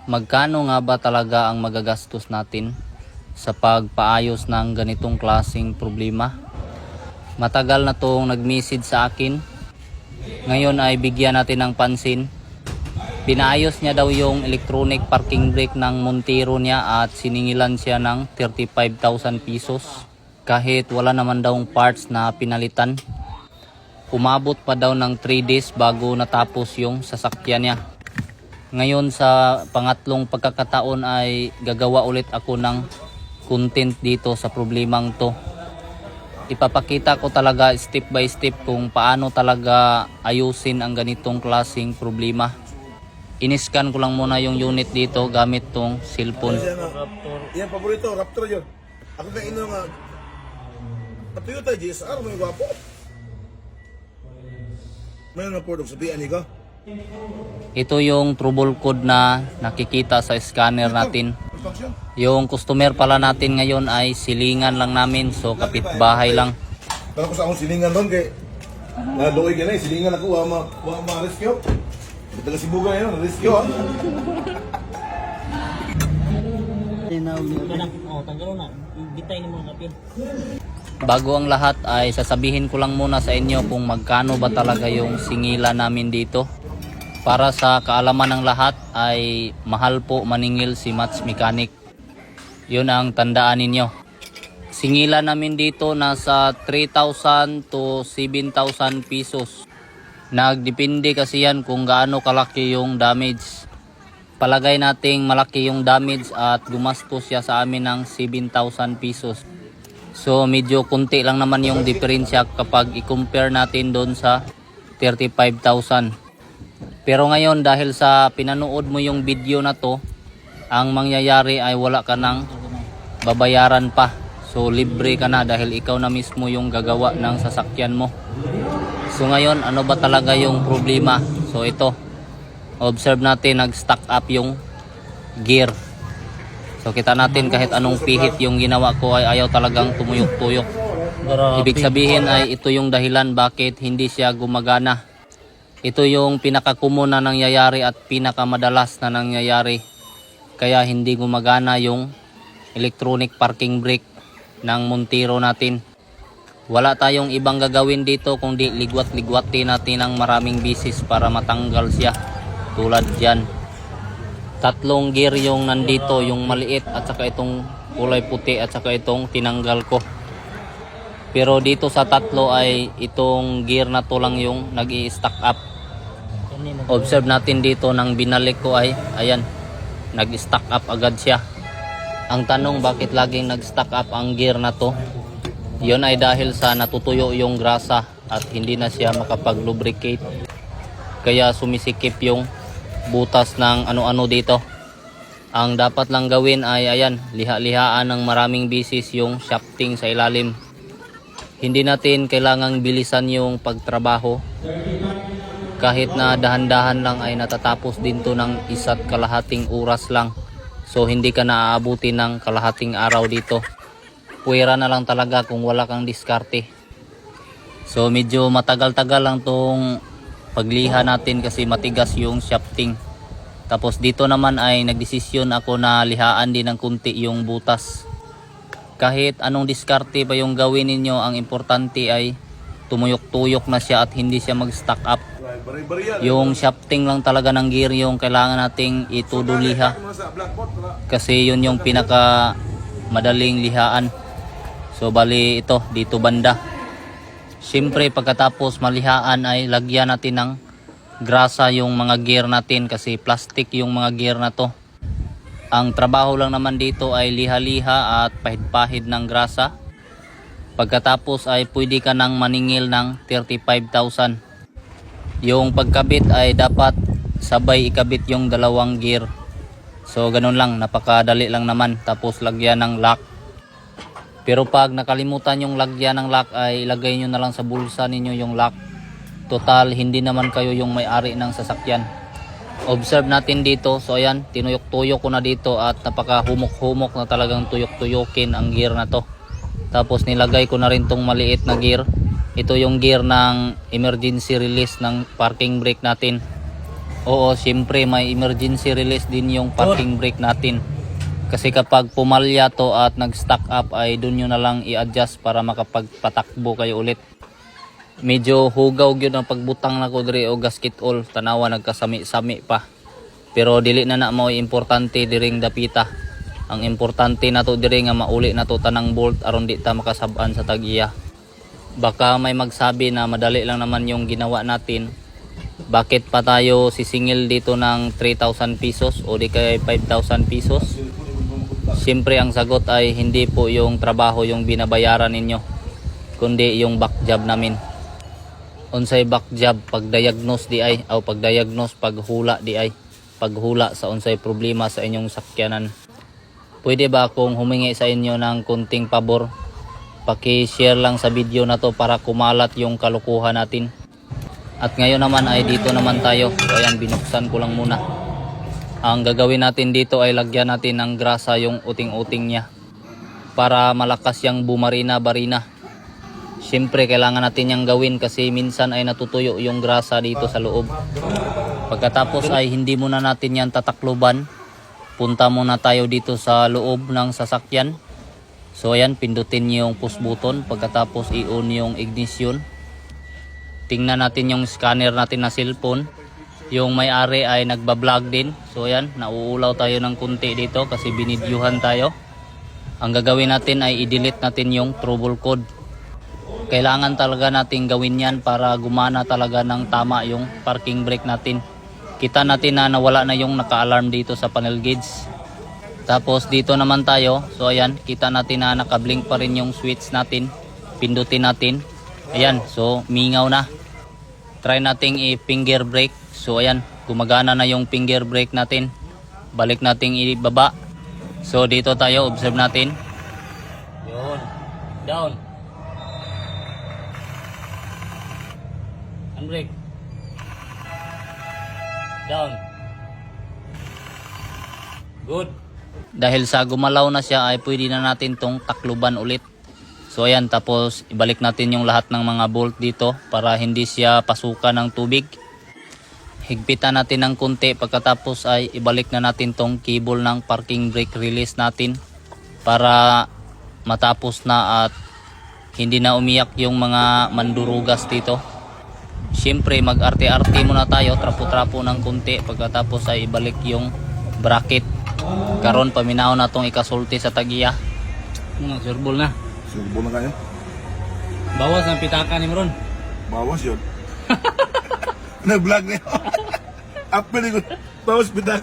Magkano nga ba talaga ang magagastos natin sa pagpaayos ng ganitong klaseng problema? Matagal na tong nag-message sa akin. Ngayon ay bigyan natin ng pansin. Pinaayos niya daw yung electronic parking brake ng Montero niya at siningilan siya ng 35,000 pesos. Kahit wala naman daw parts na pinalitan. Umabot pa daw ng 3 days bago natapos yung sasakyan niya. Ngayon sa pangatlong pagkakataon ay gagawa ulit ako ng content dito sa problemang to. Ipapakita ko talaga step by step kung paano talaga ayusin ang ganitong klaseng problema. Iniscan ko lang muna yung unit dito gamit tong cellphone. Yan, paborito, Raptor yun. Ako na ino nga, Toyota GSR, may gwapo. May napordog sa tiyan ko. Ito yung trouble code na nakikita sa scanner natin. Yung customer pala natin ngayon ay silingan lang namin, so kapitbahay lang. Pero ko sa akong silingan doon kay naluoy ka na silingan ako, wa ma-rescue. Taga Sibuga yun, rescue ha. Bago ang lahat ay sasabihin ko lang muna sa inyo kung magkano ba talaga yung singila namin dito. Para sa kaalaman ng lahat ay mahal po maningil si Mats Mechanic. Yun ang tandaan ninyo. Singila namin dito nasa 3,000 to 7,000 pesos. Nagdepende kasi yan kung gaano kalaki yung damage. Palagay nating malaki yung damage at gumastos siya sa amin ng 7,000 pesos. So medyo kunti lang naman yung diferensya kapag i-compare natin doon sa 35,000. Pero ngayon dahil sa pinanood mo yung video na to, ang mangyayari ay wala ka nang babayaran pa. So libre ka na dahil ikaw na mismo yung gagawa ng sasakyan mo. So ngayon ano ba talaga yung problema? So ito, observe natin nag-stack up yung gear. So kita natin kahit anong pihit yung ginawa ko ay ayaw talagang tumuyok-tuyok. Ibig sabihin ay ito yung dahilan bakit hindi siya gumagana. Ito yung pinakakumo na nangyayari at pinakamadalas na nangyayari. Kaya hindi gumagana yung electronic parking brake ng Montero natin. Wala tayong ibang gagawin dito kundi ligwat-ligwati natin ng maraming bisis para matanggal siya. Tulad dyan. 3 gear yung nandito, yung maliit at saka itong kulay puti at saka itong tinanggal ko. Pero dito sa 3 ay itong gear na to lang yung nag-i-stack up. Observe natin dito nang binalik ko ay ayan, nag-stack up agad siya. Ang tanong bakit laging nag-stack up ang gear na to? Yun ay dahil sa natutuyo yung grasa at hindi na siya makapag-lubricate. Kaya sumisikip yung butas ng ano-ano dito. Ang dapat lang gawin ay ayan, liha-lihaan ng maraming bisis yung shafting sa ilalim. Hindi natin kailangang bilisan yung pagtrabaho. Kahit na dahan-dahan lang ay natatapos din to ng 1.5 oras lang. So hindi ka na aabuti ng kalahating araw dito. Puwera na lang talaga kung wala kang diskarte. So medyo matagal-tagal lang tong pagliha natin kasi matigas yung shafting. Tapos dito naman ay nagdesisyon ako na lihaan din ng kunti yung butas. Kahit anong diskarte pa yung gawin ninyo, ang importante ay tumuyok-tuyok na siya at hindi siya mag-stack up. Yung shafting lang talaga ng gear yung kailangan nating ituduliha. Kasi yun yung pinaka madaling lihaan. So bali ito dito banda. Siyempre pagkatapos malihaan ay lagyan natin ng grasa yung mga gear natin kasi plastic yung mga gear na to. Ang trabaho lang naman dito ay liha-liha at pahid-pahid ng grasa. Pagkatapos ay pwede ka nang maningil ng 35,000. Yung pagkabit ay dapat sabay ikabit yung 2 gear. So ganun lang, napakadali lang naman. Tapos lagyan ng lock. Pero pag nakalimutan yung lagyan ng lock ay ilagay nyo na lang sa bulsa ninyo yung lock. Total hindi naman kayo yung may-ari ng sasakyan. Observe natin dito. So ayan, tinuyok-tuyok ko na dito at napaka-humok-humok na talagang tuyok-tuyokin ang gear na to. Tapos nilagay ko na rin tong maliit na gear. Ito yung gear ng emergency release ng parking brake natin. Oo, siyempre may emergency release din yung parking brake natin. Kasi kapag pumalya to at nag-stack up ay doon nyo na lang i-adjust para makapagpatakbo kayo ulit. Medyo hugaw gyud ang pagbutang nako diri o gasket all, tanawa nagkasami-sami pa. Pero dili na mo importante diring dapita. Ang importante nato diri nga mauli nato tanang bolt aron di ta makasab-an sa tag-iya. Baka may magsabi na madali lang naman yung ginawa natin. Bakit pa tayo sisingil dito ng 3,000 pesos o di kaya 5,000 pesos? Siyempre ang sagot ay hindi po yung trabaho yung binabayaran ninyo, kundi yung back job namin. Unsay back job, pagdiagnose di ay o pagdiagnose paghula di ay paghula sa unsay problema sa inyong sakyanan. Pwede ba akong humingi sa inyo ng kunting pabor? Paki-share lang sa video na to para kumalat yung kalukuhan natin. At ngayon naman ay dito naman tayo. So ayan, binuksan ko lang muna. Ang gagawin natin dito ay lagyan natin ng grasa yung uting-uting niya para malakas yung bumarina-barina. Siyempre kailangan natin yung gawin kasi minsan ay natutuyo yung grasa dito sa loob. Pagkatapos ay hindi muna natin yan tatakluban. Punta muna tayo dito sa loob ng sasakyan. So ayan, pindutin yung push button. Pagkatapos i-on yung ignition. Tingnan natin yung scanner natin na cellphone. Yung may-ari ay nagbablog din. So ayan, nauulaw tayo ng kunti dito kasi binidyuhan tayo. Ang gagawin natin ay i-delete natin yung trouble code. Kailangan talaga natin gawin yan para gumana talaga ng tama yung parking brake natin. Kita natin na nawala na yung naka-alarm dito sa panel gauge. Tapos dito naman tayo. So ayan, kita natin na naka-blink pa rin yung switch natin. Pindutin natin. Ayan, so mingaw na. Try nating i-finger brake. So ayan, gumagana na yung finger brake natin. Balik nating ibaba. So dito tayo, observe natin. Yun. Down. Handbrake. Down. Good. Dahil sa gumalaw na siya ay pwede na natin tong takluban ulit. So ayan, tapos ibalik natin yung lahat ng mga bolt dito para hindi siya pasukan ng tubig. Higpitan natin ng kunti, pagkatapos ay ibalik na natin tong cable ng parking brake release natin para matapos na at hindi na umiyak yung mga mandurugas dito. Siyempre mag-arte-arte muna tayo, trapo-trapo ng kunti, pagkatapos ay ibalik yung bracket. Karon paminaw na tong ikasulti sa tagiya. Mga surbol na. Subo na kayo. Bawas ang pitaka ni Meron. Bawas yun. Nag-vlog na yun. Apel ko. Bawas bitak.